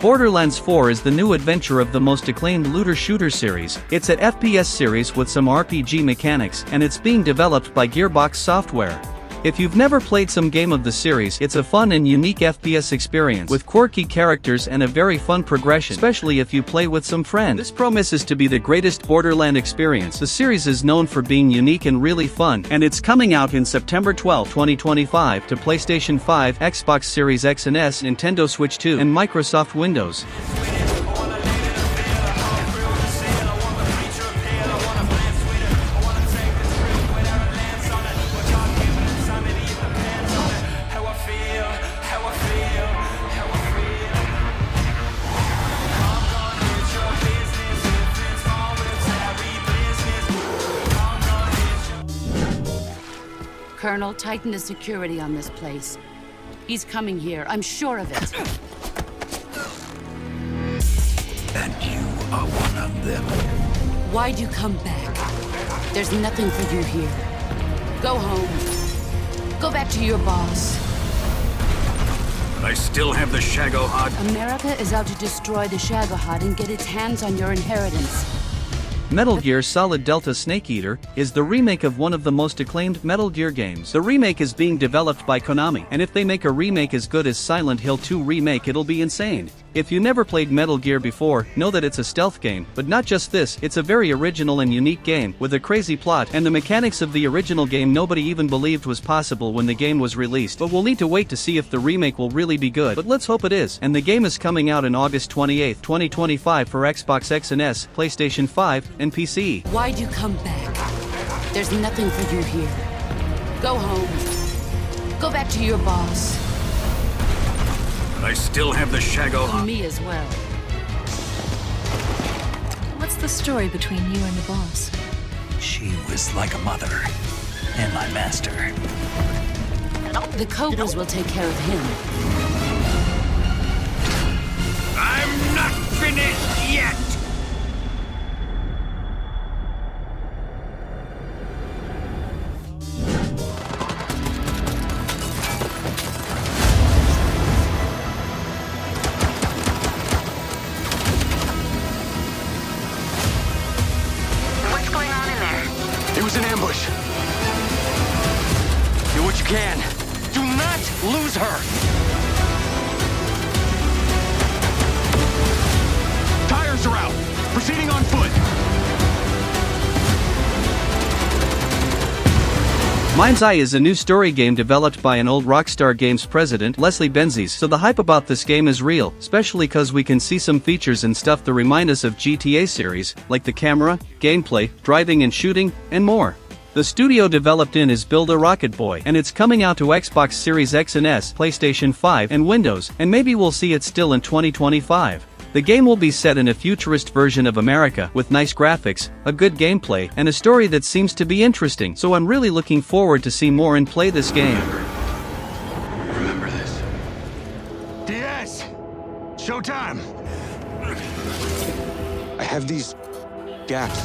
Borderlands 4 is the new adventure of the most acclaimed looter-shooter series. It's an FPS series with some RPG mechanics, and it's being developed by Gearbox Software. If you've never played some game of the series, it's a fun and unique FPS experience with quirky characters and a very fun progression, especially if you play with some friends. This promises to be the greatest Borderland experience. The series is known for being unique and really fun, and it's coming out in September 12, 2025 to PlayStation 5, Xbox Series X and S, Nintendo Switch 2, and Microsoft Windows. Colonel, tighten the security on this place. He's coming here, I'm sure of it. And you are one of them. Why'd you come back? There's nothing for you here. Go home. Go back to your boss. I still have the Shagohod. America is out to destroy the Shagohod and get its hands on your inheritance. Metal Gear Solid Delta Snake Eater is the remake of one of the most acclaimed Metal Gear games. The remake is being developed by Konami, and if they make a remake as good as Silent Hill 2 Remake, it'll be insane. If you never played Metal Gear before, know that it's a stealth game, but not just this, it's a very original and unique game, with a crazy plot, and the mechanics of the original game nobody even believed was possible when the game was released. But we'll need to wait to see if the remake will really be good, but let's hope it is. And the game is coming out on August 28, 2025 for Xbox X and S, PlayStation 5, and PC. Why'd you come back? There's nothing for you here. Go home. Go back to your boss. I still have the Shagohod. Me as well. What's the story between you and the boss? She was like a mother, and my master. The Cobras will take care of him. I'm not finished yet! It was an ambush. Do what you can. Do not lose her. Tires are out. Proceeding on foot. Mindseye is a new story game developed by an old Rockstar Games president, Leslie Benzies, so the hype about this game is real, especially cause we can see some features and stuff that remind us of GTA series, like the camera, gameplay, driving and shooting, and more. The studio developed in is Build a Rocket Boy, and it's coming out to Xbox Series X and S, PlayStation 5, and Windows, and maybe we'll see it still in 2025. The game will be set in a futurist version of America, with nice graphics, a good gameplay, and a story that seems to be interesting, so I'm really looking forward to see more and play this game. Remember this. DS! Showtime! I have these gaps.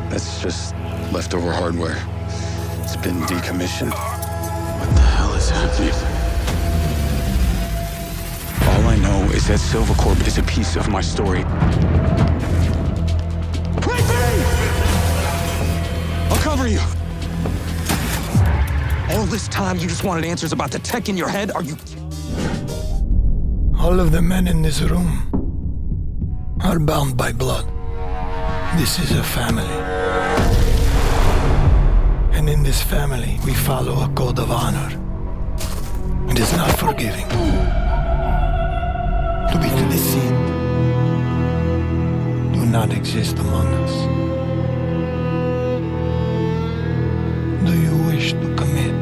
That's just leftover hardware. It's been decommissioned. What the hell is happening? All I know is that Silvercorp is a piece of my story. Wait for me! I'll cover you. All this time you just wanted answers about the tech in your head? Are you... All of the men in this room are bound by blood. This is a family. And in this family, we follow a code of honor. It is not forgiving. To be deceived do not exist among us. Do you wish to commit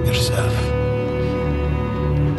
yourself,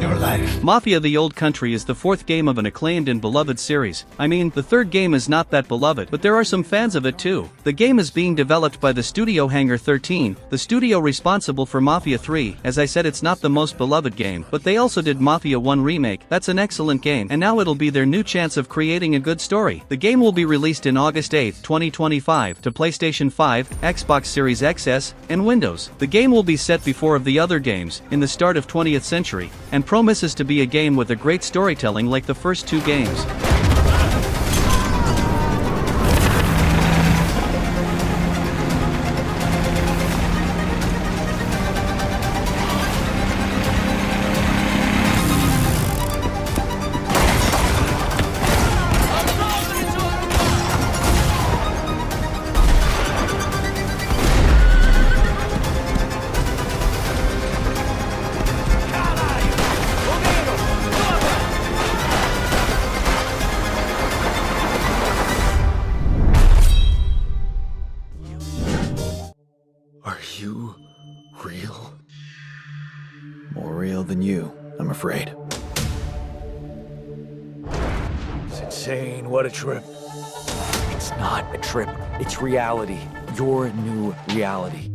your life? Mafia the Old Country is the fourth game of an acclaimed and beloved series. I mean, the third game is not that beloved, but there are some fans of it too. The game is being developed by the studio Hangar 13, the studio responsible for Mafia 3. As I said, it's not the most beloved game, but they also did Mafia 1 Remake. That's an excellent game, and now it'll be their new chance of creating a good story. The game will be released in August 8, 2025 to PlayStation 5, Xbox Series XS, and Windows. The game will be set before of the other games, in the start of 20th century, and promises promises to be a game with a great storytelling like the first two games. Are you real? More real than you, I'm afraid. It's insane. What a trip. It's not a trip. It's reality. Your new reality.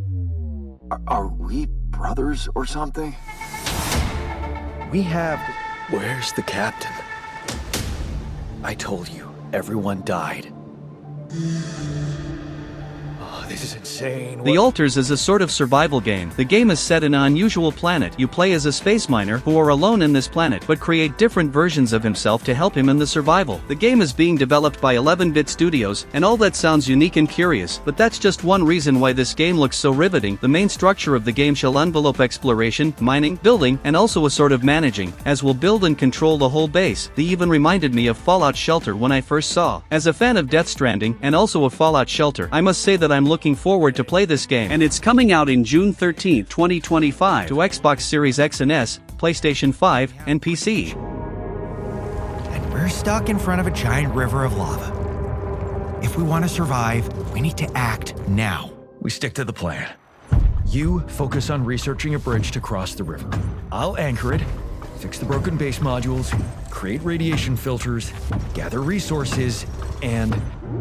Are we brothers or something? We have... Where's the captain? I told you, everyone died. Oh, this is insane. The Alters is a sort of survival game. The game is set in an unusual planet. You play as a space miner who are alone in this planet but create different versions of himself to help him in the survival. The game is being developed by 11-bit studios, and all that sounds unique and curious, but that's just one reason why this game looks so riveting. The main structure of the game shall envelope exploration, mining, building, and also a sort of managing, as will build and control the whole base. They even reminded me of Fallout Shelter when I first saw. As a fan of Death Stranding, and also of Fallout Shelter, I must say that I'm looking forward to play this game. And it's coming out in June 13, 2025 to Xbox Series X and S, PlayStation 5, and PC. And we're stuck in front of a giant river of lava. If we want to survive, we need to act now. We stick to the plan. You focus on researching a bridge to cross the river. I'll anchor it, fix the broken base modules, create radiation filters, gather resources, and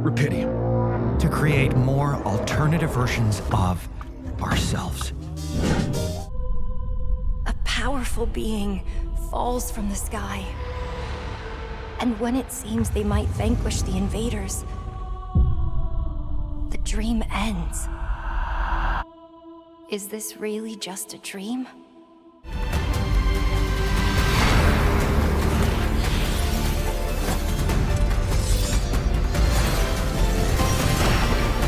Rapidium. To create more alternative versions of ourselves. A powerful being falls from the sky. And when it seems they might vanquish the invaders, the dream ends. Is this really just a dream?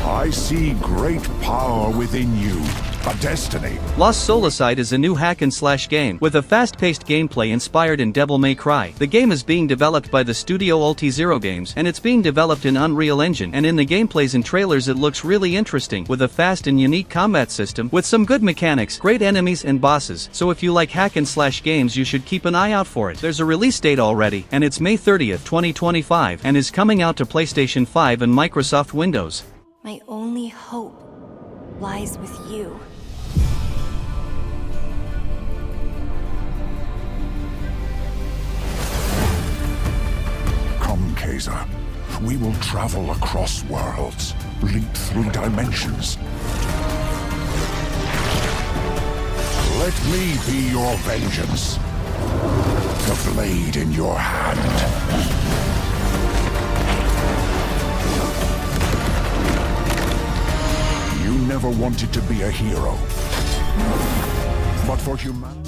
I see great power within you, a destiny. Lost Soulicide is a new hack-and-slash game with a fast-paced gameplay inspired in Devil May Cry. The game is being developed by the studio Ulti-Zero Games, and it's being developed in Unreal Engine, and in the gameplays and trailers it looks really interesting, with a fast and unique combat system, with some good mechanics, great enemies and bosses. So if you like hack-and-slash games you should keep an eye out for it. There's a release date already, and it's May 30th, 2025, and is coming out to PlayStation 5 and Microsoft Windows. My only hope lies with you. Come, Kaiser. We will travel across worlds, leap through dimensions. Let me be your vengeance. The blade in your hand. You never wanted to be a hero, but for humanity.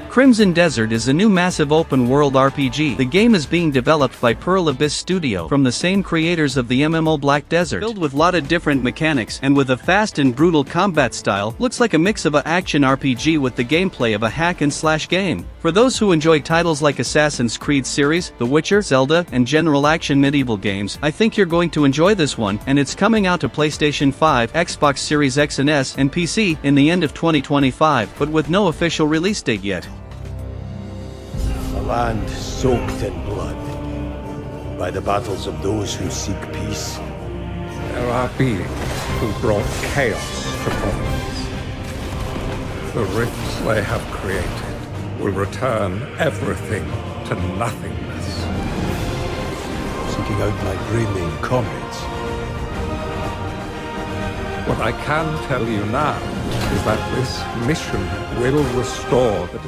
Crimson Desert is a new massive open-world RPG. The game is being developed by Pearl Abyss Studio, from the same creators of the MMO Black Desert. Filled with lot of different mechanics, and with a fast and brutal combat style, looks like a mix of an action RPG with the gameplay of a hack-and-slash game. For those who enjoy titles like Assassin's Creed series, The Witcher, Zelda, and general action medieval games, I think you're going to enjoy this one, and it's coming out to PlayStation 5, Xbox Series X and S, and PC, in the end of 2025, but with no official release date yet. A land soaked in blood by the battles of those who seek peace. There are beings who brought chaos to Borderlands. The rifts they have created will return everything to nothingness. Seeking out my grinning comrades. What I can tell you now is that this mission will restore the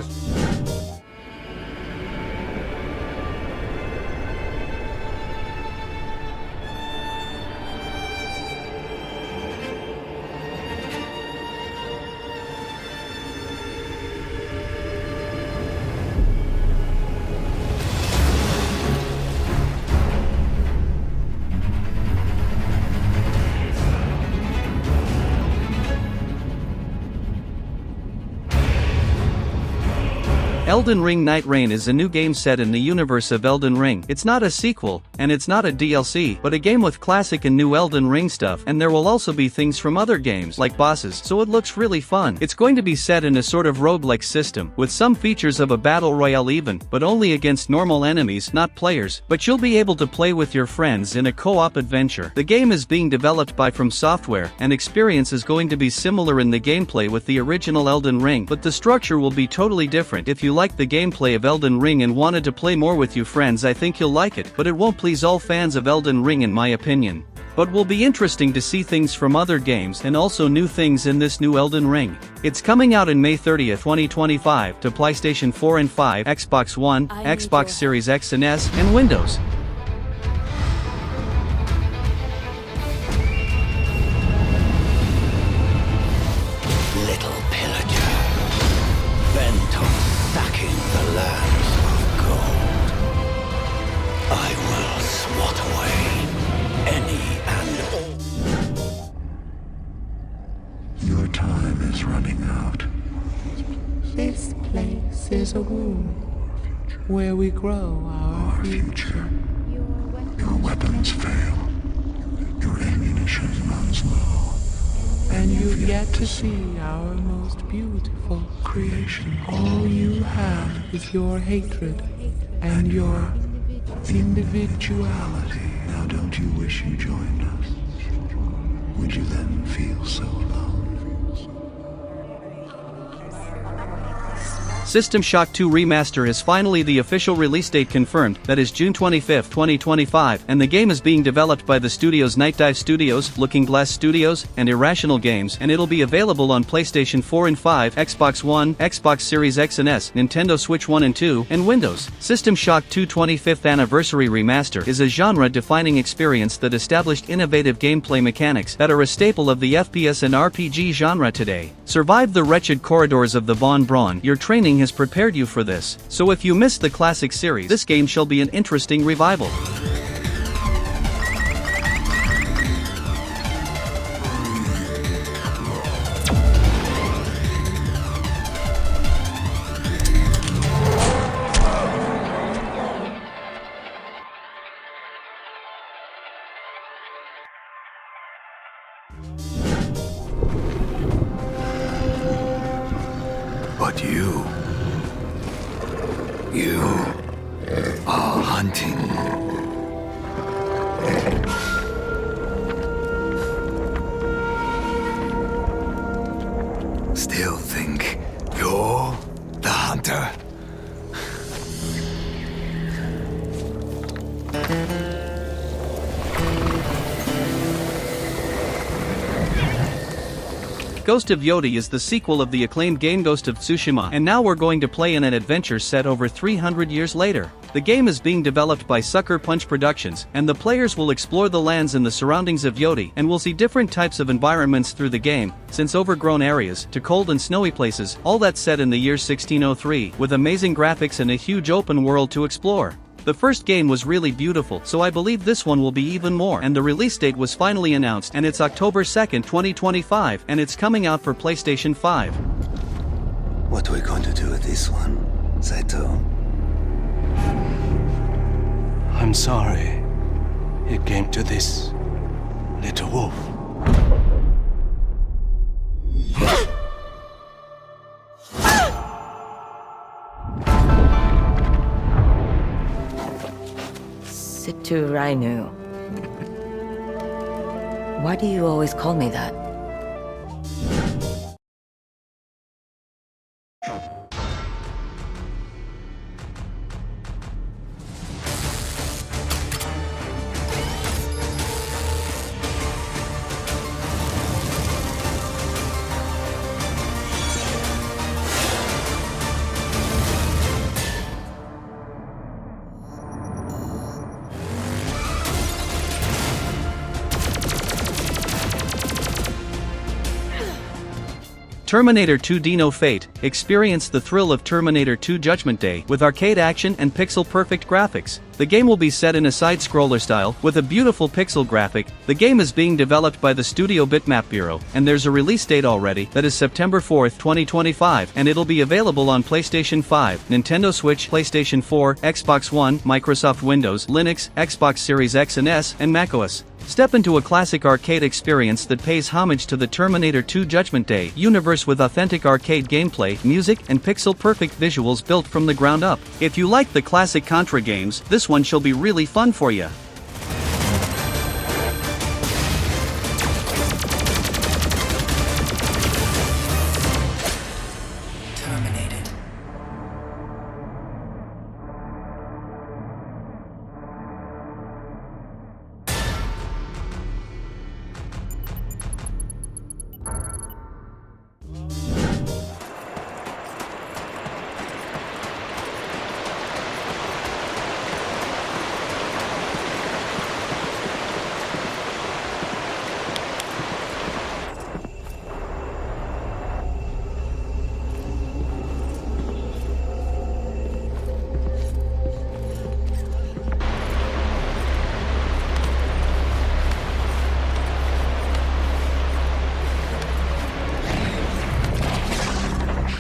Elden Ring Night Rain is a new game set in the universe of Elden Ring. It's not a sequel, and it's not a DLC, but a game with classic and new Elden Ring stuff, and there will also be things from other games, like bosses, so it looks really fun. It's going to be set in a sort of roguelike system, with some features of a battle royale even, but only against normal enemies, not players, but you'll be able to play with your friends in a co-op adventure. The game is being developed by From Software, and experience is going to be similar in the gameplay with the original Elden Ring, but the structure will be totally different. If you like the gameplay of Elden Ring and wanted to play more with you friends, I think you'll like it, but it won't please all fans of Elden Ring in my opinion. But will be interesting to see things from other games and also new things in this new Elden Ring. It's coming out in May 30th, 2025 to PlayStation 4 and 5, Xbox One, Xbox Series X and S, and Windows. Little pillager, bent on stacking the lands of gold. I will swat away any and all. Your time is running out. This place is a womb where we grow our future. Your weapons fail. Your ammunition runs low. And you've yet to see our most beautiful creation. All you have is your hatred and your individuality. Now don't you wish you joined us? Would you then feel so alone? System Shock 2 Remaster is finally the official release date confirmed, that is June 25, 2025, and the game is being developed by the studios Night Dive Studios, Looking Glass Studios, and Irrational Games, and it'll be available on PlayStation 4 and 5, Xbox One, Xbox Series X and S, Nintendo Switch 1 and 2, and Windows. System Shock 2 25th Anniversary Remaster is a genre-defining experience that established innovative gameplay mechanics that are a staple of the FPS and RPG genre today. Survive the wretched corridors of the Von Braun. Your training has prepared you for this, so if you missed the classic series, this game shall be an interesting revival. But you are hunting. Still think you're the hunter? Ghost of Yotei is the sequel of the acclaimed game Ghost of Tsushima, and now we're going to play in an adventure set over 300 years later. The game is being developed by Sucker Punch Productions, and the players will explore the lands and the surroundings of Yotei, and will see different types of environments through the game, since overgrown areas to cold and snowy places, all that set in the year 1603, with amazing graphics and a huge open world to explore. The first game was really beautiful, so I believe this one will be even more, and the release date was finally announced, and it's October 2nd, 2025, and it's coming out for PlayStation 5. What are we going to do with this one, Saito? I'm sorry it came to this, little wolf. Situ Rainu. Why do you always call me that? Terminator 2 Dino Fate. Experience the thrill of Terminator 2 Judgment Day with arcade action and pixel-perfect graphics. The game will be set in a side-scroller style, with a beautiful pixel graphic. The game is being developed by the studio Bitmap Bureau, and there's a release date already, that is September 4th, 2025, and it'll be available on PlayStation 5, Nintendo Switch, PlayStation 4, Xbox One, Microsoft Windows, Linux, Xbox Series X and S, and macOS. Step into a classic arcade experience that pays homage to the Terminator 2 Judgment Day universe with authentic arcade gameplay, music, and pixel-perfect visuals built from the ground up. If you like the classic Contra games, this one shall be really fun for you.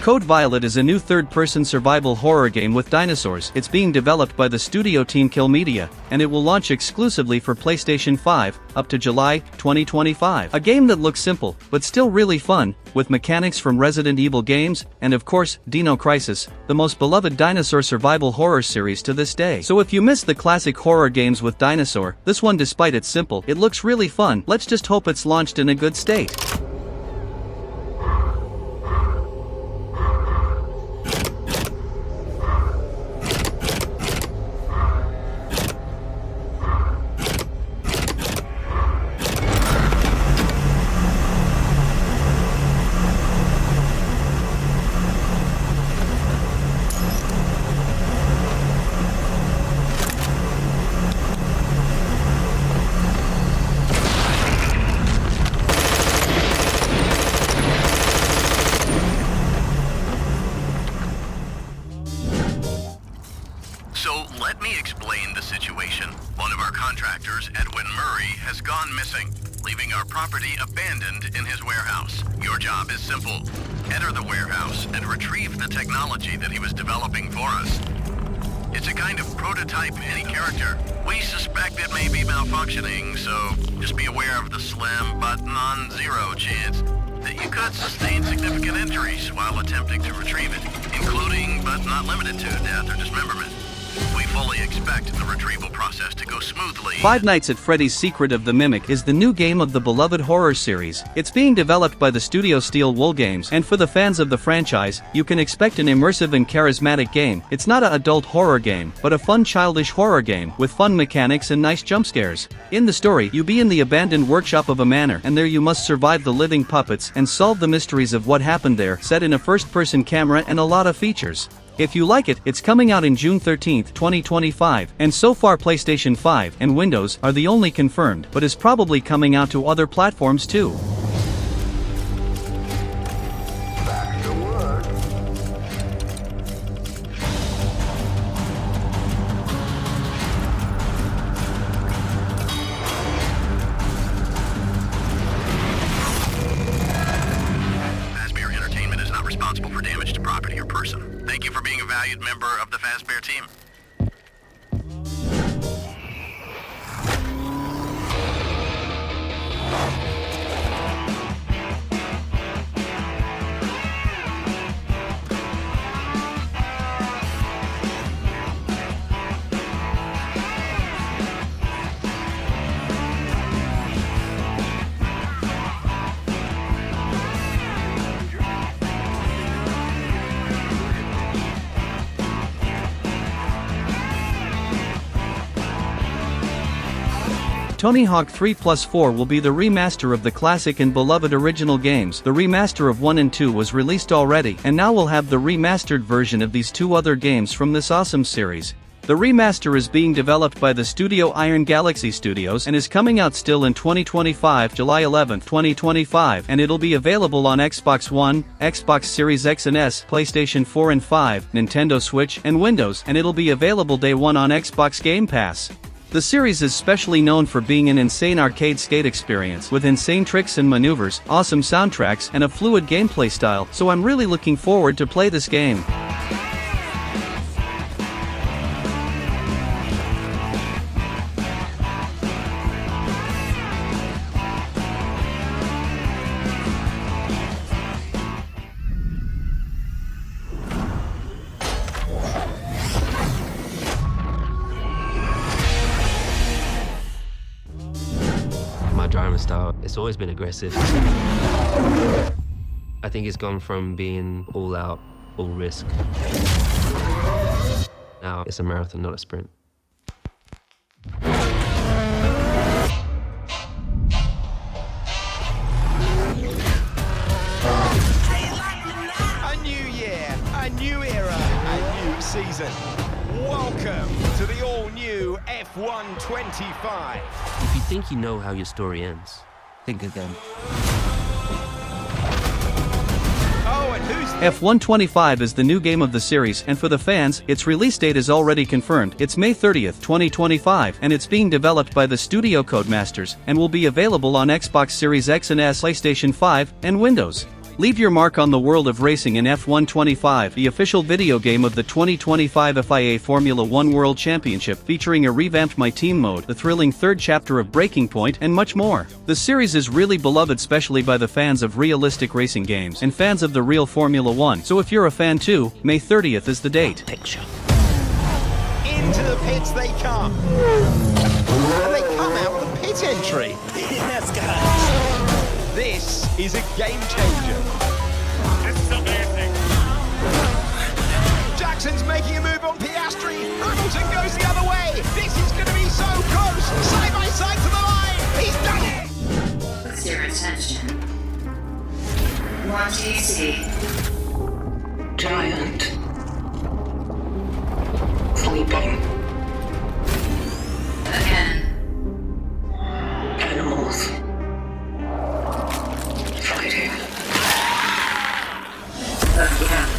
Code Violet is a new third-person survival horror game with dinosaurs. It's being developed by the studio team Kill Media, and it will launch exclusively for PlayStation 5, up to July 2025. A game that looks simple, but still really fun, with mechanics from Resident Evil games, and of course, Dino Crisis, the most beloved dinosaur survival horror series to this day. So if you miss the classic horror games with dinosaur, this one, despite it's simple, it looks really fun. Let's just hope it's launched in a good state. So let me explain the situation. One of our contractors, Edwin Murray, has gone missing, leaving our property abandoned in his warehouse. Your job is simple. Enter the warehouse and retrieve the technology that he was developing for us. It's a kind of prototype anti-character. We suspect it may be malfunctioning, so just be aware of the slim but non-zero chance that you could sustain significant injuries while attempting to retrieve it, including but not limited to death or dismemberment. We fully expect the retrieval process to go smoothly. Five Nights at Freddy's Secret of the Mimic is the new game of the beloved horror series. It's being developed by the studio Steel Wool Games, and for the fans of the franchise, you can expect an immersive and charismatic game. It's not an adult horror game, but a fun childish horror game, with fun mechanics and nice jump scares. In the story, you be in the abandoned workshop of a manor, and there you must survive the living puppets and solve the mysteries of what happened there, set in a first-person camera and a lot of features. If you like it, it's coming out in June 13, 2025, and so far PlayStation 5 and Windows are the only confirmed, but is probably coming out to other platforms too. Responsible for damage to property or person. Thank you for being a valued member of the Fazbear team. Tony Hawk 3+4 will be the remaster of the classic and beloved original games. The remaster of 1 and 2 was released already, and now we'll have the remastered version of these two other games from this awesome series. The remaster is being developed by the studio Iron Galaxy Studios and is coming out still in 2025, July 11, 2025, and it'll be available on Xbox One, Xbox Series X and S, PlayStation 4 and 5, Nintendo Switch, and Windows, and it'll be available day one on Xbox Game Pass. The series is specially known for being an insane arcade skate experience with insane tricks and maneuvers, awesome soundtracks, and a fluid gameplay style, so I'm really looking forward to play this game. My driving style, it's always been aggressive. I think it's gone from being all out, all risk. Now it's a marathon, not a sprint. A new year, a new era, a new season. Welcome to the all-new F1 25. If you think you know how your story ends, think again. Oh, and who's F1 25 is the new game of the series, and for the fans, its release date is already confirmed. It's May 30th, 2025, and it's being developed by the studio Codemasters, and will be available on Xbox Series X and S, PlayStation 5, and Windows. Leave your mark on the world of racing in F1 25, the official video game of the 2025 FIA Formula 1 World Championship, featuring a revamped My Team mode, the thrilling third chapter of Breaking Point, and much more. The series is really beloved, especially by the fans of realistic racing games and fans of the real Formula 1, so if you're a fan too, May 30th is the date. Into the pits they come. And they come out with a pit entry. Yes, guys. This is a game changer. This is amazing. Jackson's making a move on Piastri. Hamilton goes the other way. This is going to be so close. Side by side to the line. He's done it. What's your intention? What do you see? Giant. Sleeping. Again. Animals. Fighting. Again.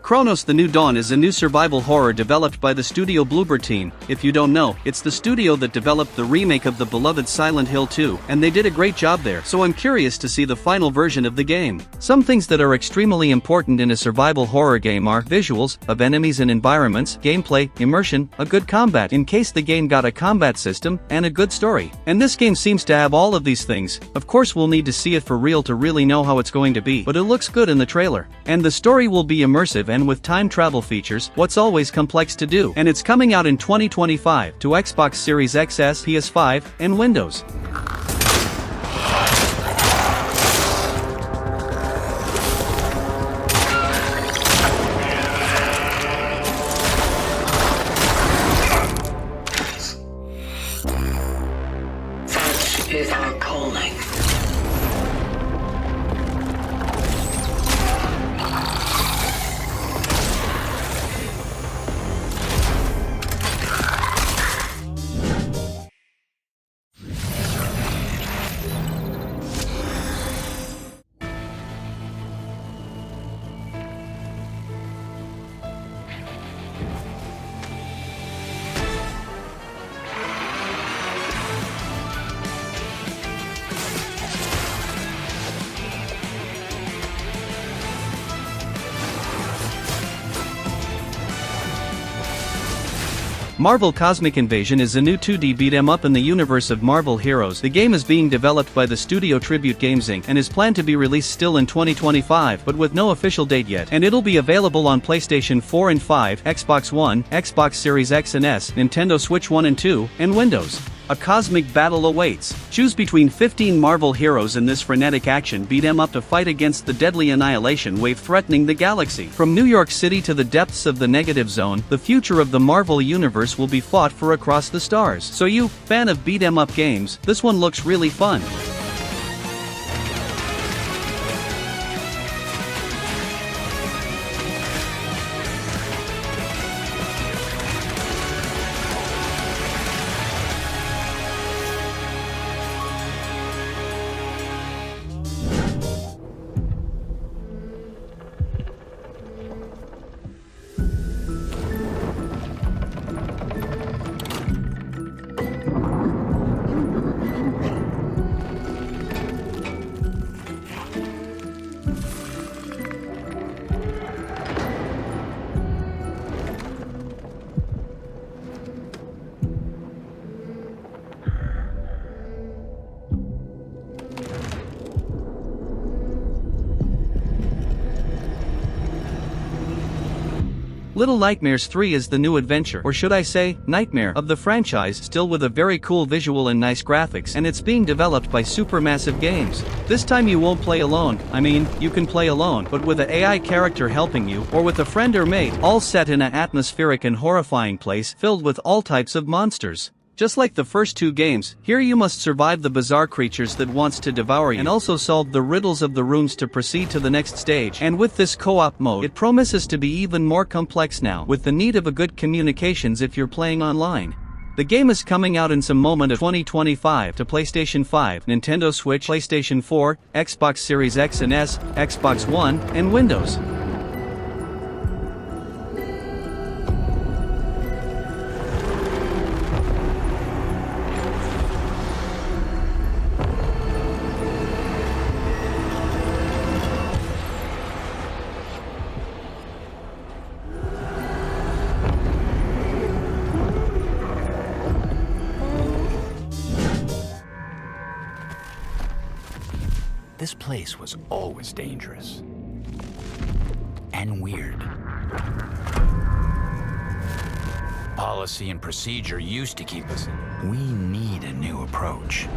Chronos: The New Dawn is a new survival horror developed by the studio Bloober Team. If you don't know, it's the studio that developed the remake of the beloved Silent Hill 2, and they did a great job there, so I'm curious to see the final version of the game. Some things that are extremely important in a survival horror game are visuals of enemies and environments, gameplay, immersion, a good combat in case the game got a combat system, and a good story. And this game seems to have all of these things. Of course we'll need to see it for real to really know how it's going to be, but it looks good in the trailer. And the story will be immersive and with time travel features, what's always complex to do. And it's coming out in 2025 to Xbox Series XS, PS5, and Windows. Such is our calling. Marvel Cosmic Invasion is a new 2D beat-em-up in the universe of Marvel Heroes. The game is being developed by the studio Tribute Games Inc. and is planned to be released still in 2025, but with no official date yet. And it'll be available on PlayStation 4 and 5, Xbox One, Xbox Series X and S, Nintendo Switch 1 and 2, and Windows. A cosmic battle awaits. Choose between 15 Marvel heroes in this frenetic action beat-em-up to fight against the deadly annihilation wave threatening the galaxy. From New York City to the depths of the negative zone, the future of the Marvel universe will be fought for across the stars. So you, fan of beat-em-up games, this one looks really fun. Little Nightmares 3 is the new adventure, or should I say, nightmare, of the franchise, still with a very cool visual and nice graphics, and it's being developed by Supermassive Games. This time you won't play alone. I mean, you can play alone, but with an AI character helping you, or with a friend or mate, all set in an atmospheric and horrifying place filled with all types of monsters. Just like the first two games, here you must survive the bizarre creatures that wants to devour you and also solve the riddles of the rooms to proceed to the next stage. And with this co-op mode, it promises to be even more complex now, with the need of a good communications if you're playing online. The game is coming out in some moment of 2025 to PlayStation 5, Nintendo Switch, PlayStation 4, Xbox Series X and S, Xbox One, and Windows. This place was always dangerous. And weird. Policy and procedure used to keep us in. We need a new approach.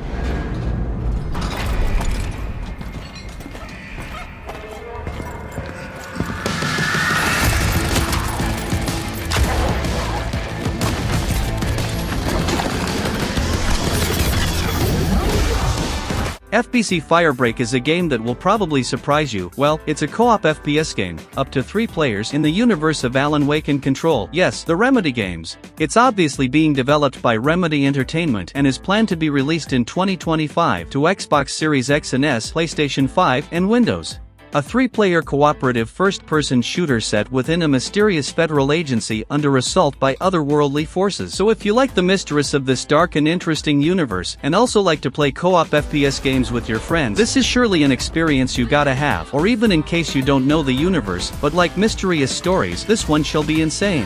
FBC Firebreak is a game that will probably surprise you. Well, it's a co-op FPS game, up to 3 players in the universe of Alan Wake and Control. Yes, the Remedy games. It's obviously being developed by Remedy Entertainment and is planned to be released in 2025 to Xbox Series X and S, PlayStation 5, and Windows. A 3-player cooperative first-person shooter set within a mysterious federal agency under assault by otherworldly forces. So if you like the mysteries of this dark and interesting universe, and also like to play co-op FPS games with your friends, this is surely an experience you gotta have. Or even in case you don't know the universe, but like mysterious stories, this one shall be insane.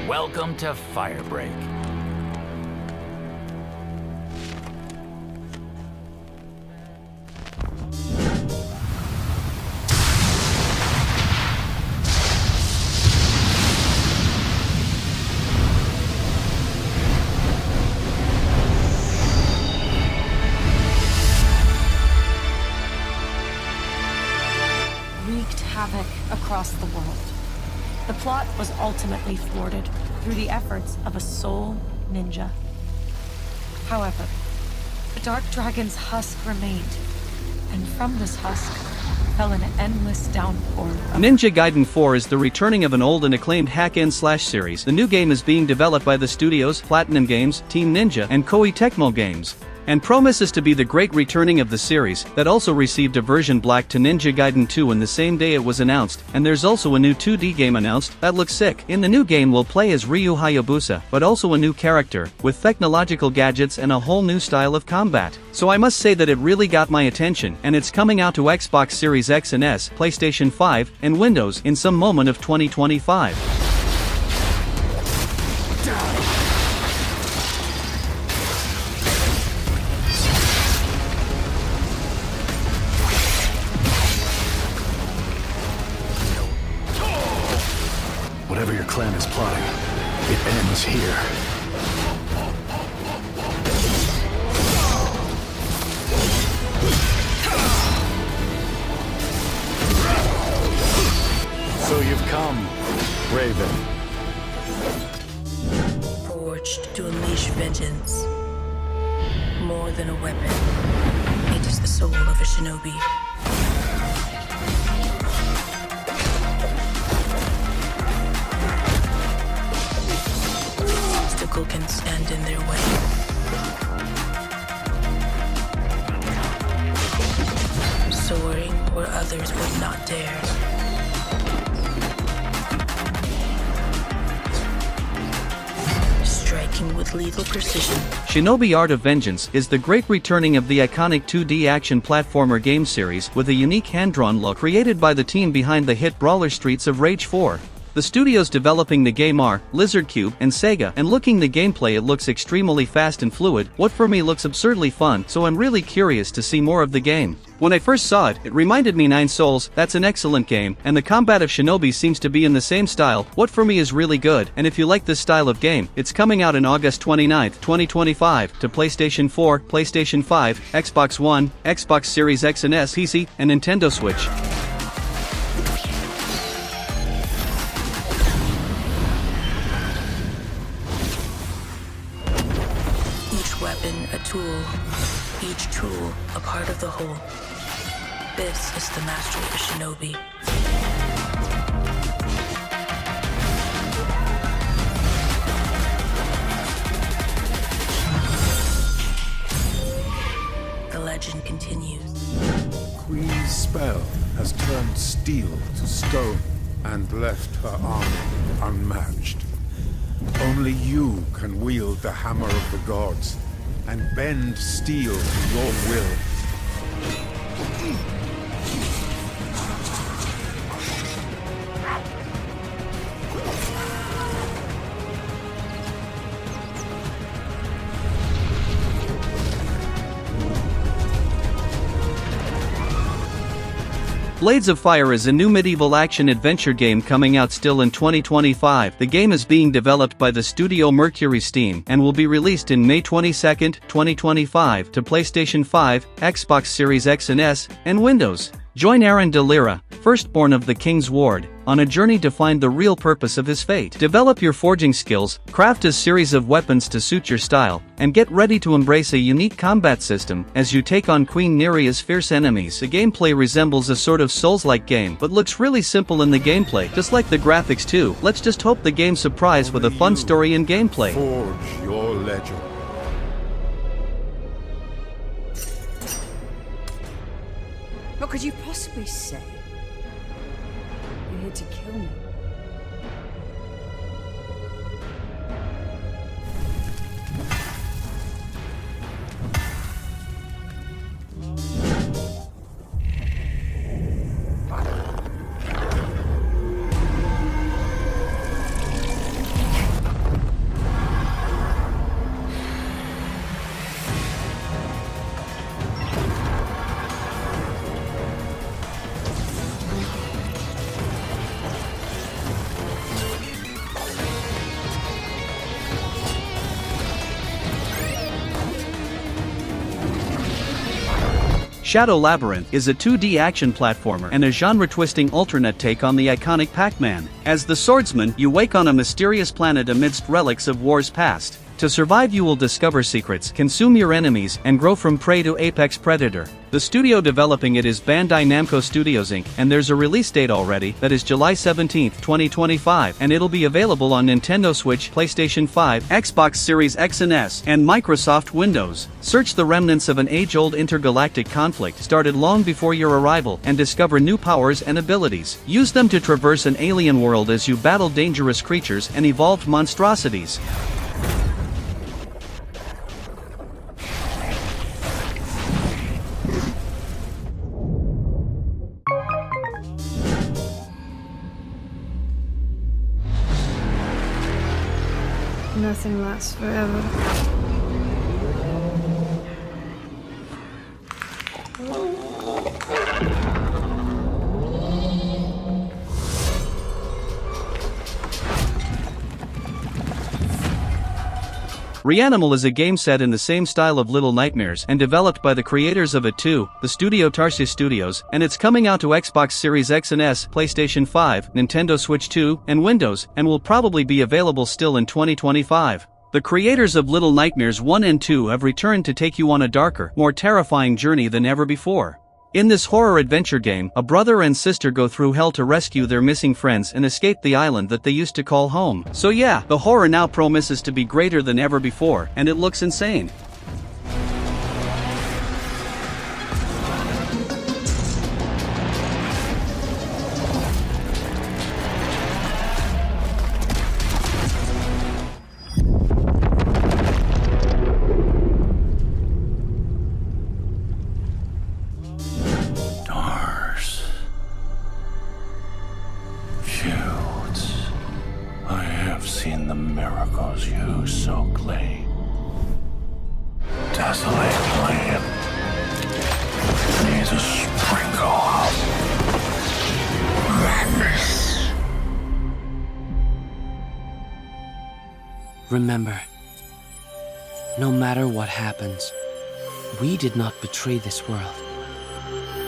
Welcome to Firebreak. Wreaked havoc across the world. The plot was ultimately thwarted through the efforts of a sole ninja. However, the Dark Dragon's husk remained, and from this husk fell an endless downpour of... Ninja Gaiden 4 is the returning of an old and acclaimed hack-and-slash series. The new game is being developed by the studios Platinum Games, Team Ninja, and Koei Tecmo Games, and promises to be the great returning of the series, that also received a version black to Ninja Gaiden 2 in the same day it was announced. And there's also a new 2D game announced that looks sick. In the new game we'll play as Ryu Hayabusa, but also a new character, with technological gadgets and a whole new style of combat. So I must say that it really got my attention, and it's coming out to Xbox Series X and S, PlayStation 5, and Windows in some moment of 2025. Whatever your clan is plotting, it ends here. So you've come, Raven. Forged to unleash vengeance. More than a weapon, it is the soul of a shinobi. Obstacle can stand in their way. Soaring where others would not dare. Striking with lethal precision. Shinobi Art of Vengeance is the great returning of the iconic 2D action platformer game series with a unique hand-drawn look created by the team behind the hit brawler Streets of Rage 4. The studios developing the game are Lizard Cube and Sega, and looking the gameplay, it looks extremely fast and fluid, what for me looks absurdly fun, so I'm really curious to see more of the game. When I first saw it, it reminded me 9 Souls, that's an excellent game, and the combat of Shinobi seems to be in the same style, what for me is really good, and if you like this style of game, it's coming out on August 29, 2025, to PlayStation 4, PlayStation 5, Xbox One, Xbox Series X and S, PC, and Nintendo Switch. Each weapon a tool, each tool a part of the whole. This is the mastery of a shinobi. The legend continues. Queen's spell has turned steel to stone and left her army unmatched. Only you can wield the hammer of the gods and bend steel to your will. Blades of Fire is a new medieval action-adventure game coming out still in 2025. The game is being developed by the studio Mercury Steam and will be released in May 22, 2025 to PlayStation 5, Xbox Series X and S, and Windows. Join Aaron de Lira, firstborn of the King's Ward, on a journey to find the real purpose of his fate. Develop your forging skills, craft a series of weapons to suit your style, and get ready to embrace a unique combat system as you take on Queen Neria's fierce enemies. The gameplay resembles a sort of Souls-like game, but looks really simple in the gameplay, just like the graphics too. Let's just hope the game surprises with a fun story and gameplay. Forge your legend. What could you possibly say? You're here to kill me. Shadow Labyrinth is a 2D action platformer and a genre-twisting alternate take on the iconic Pac-Man. As the swordsman, you wake on a mysterious planet amidst relics of wars past. To survive, you will discover secrets, consume your enemies, and grow from prey to apex predator. The studio developing it is Bandai Namco Studios Inc., and there's a release date already, that is July 17, 2025, and it'll be available on Nintendo Switch, PlayStation 5, Xbox Series X and S, and Microsoft Windows. Search the remnants of an age-old intergalactic conflict started long before your arrival, and discover new powers and abilities. Use them to traverse an alien world as you battle dangerous creatures and evolved monstrosities. Nothing lasts forever. Reanimal is a game set in the same style of Little Nightmares and developed by the creators of it too, the studio Tarsier Studios, and it's coming out to Xbox Series X and S, PlayStation 5, Nintendo Switch 2, and Windows, and will probably be available still in 2025. The creators of Little Nightmares 1 and 2 have returned to take you on a darker, more terrifying journey than ever before. In this horror-adventure game, a brother and sister go through hell to rescue their missing friends and escape the island that they used to call home. So yeah, the horror now promises to be greater than ever before, and it looks insane. Feuds. sparkles you so clean. Desolate land needs a sprinkle of madness. Remember, no matter what happens, we did not betray this world.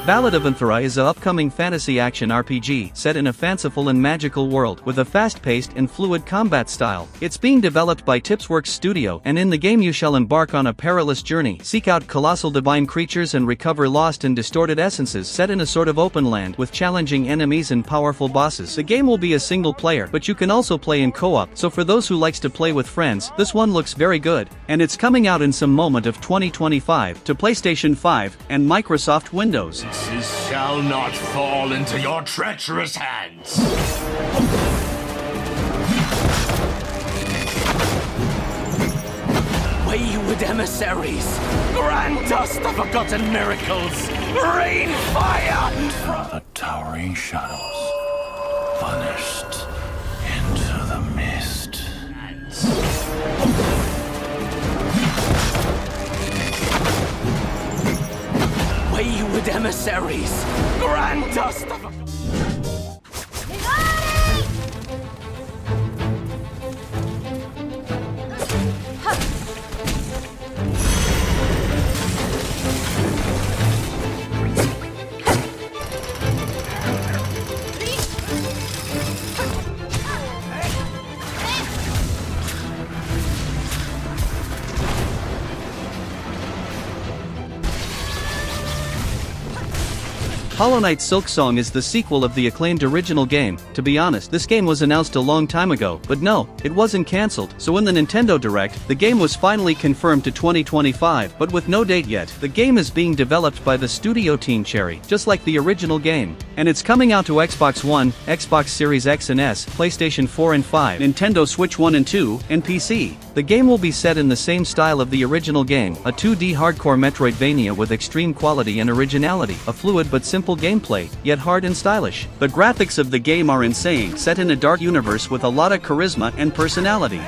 Ballad of Anthorai is an upcoming fantasy action RPG set in a fanciful and magical world with a fast-paced and fluid combat style. It's being developed by Tipsworks Studio, and in the game you shall embark on a perilous journey, seek out colossal divine creatures and recover lost and distorted essences set in a sort of open land with challenging enemies and powerful bosses. The game will be a single player, but you can also play in co-op, so for those who likes to play with friends, this one looks very good. And it's coming out in some moment of 2025 to PlayStation 5 and Microsoft Windows. This shall not fall into your treacherous hands. Wayward emissaries, grant us the forgotten miracles. Rain fire from the towering shadows, vanished into the mist. Wayward emissaries, grant us the... Hollow Knight Silksong is the sequel of the acclaimed original game. To be honest, this game was announced a long time ago, but no, it wasn't cancelled. So in the Nintendo Direct, the game was finally confirmed to 2025, but with no date yet. The game is being developed by the studio Team Cherry, just like the original game. And it's coming out to Xbox One, Xbox Series X and S, PlayStation 4 and 5, Nintendo Switch 1 and 2, and PC. The game will be set in the same style of the original game, a 2D hardcore Metroidvania with extreme quality and originality, a fluid but simple gameplay, yet hard and stylish. The graphics of the game are insane, set in a dark universe with a lot of charisma and personality.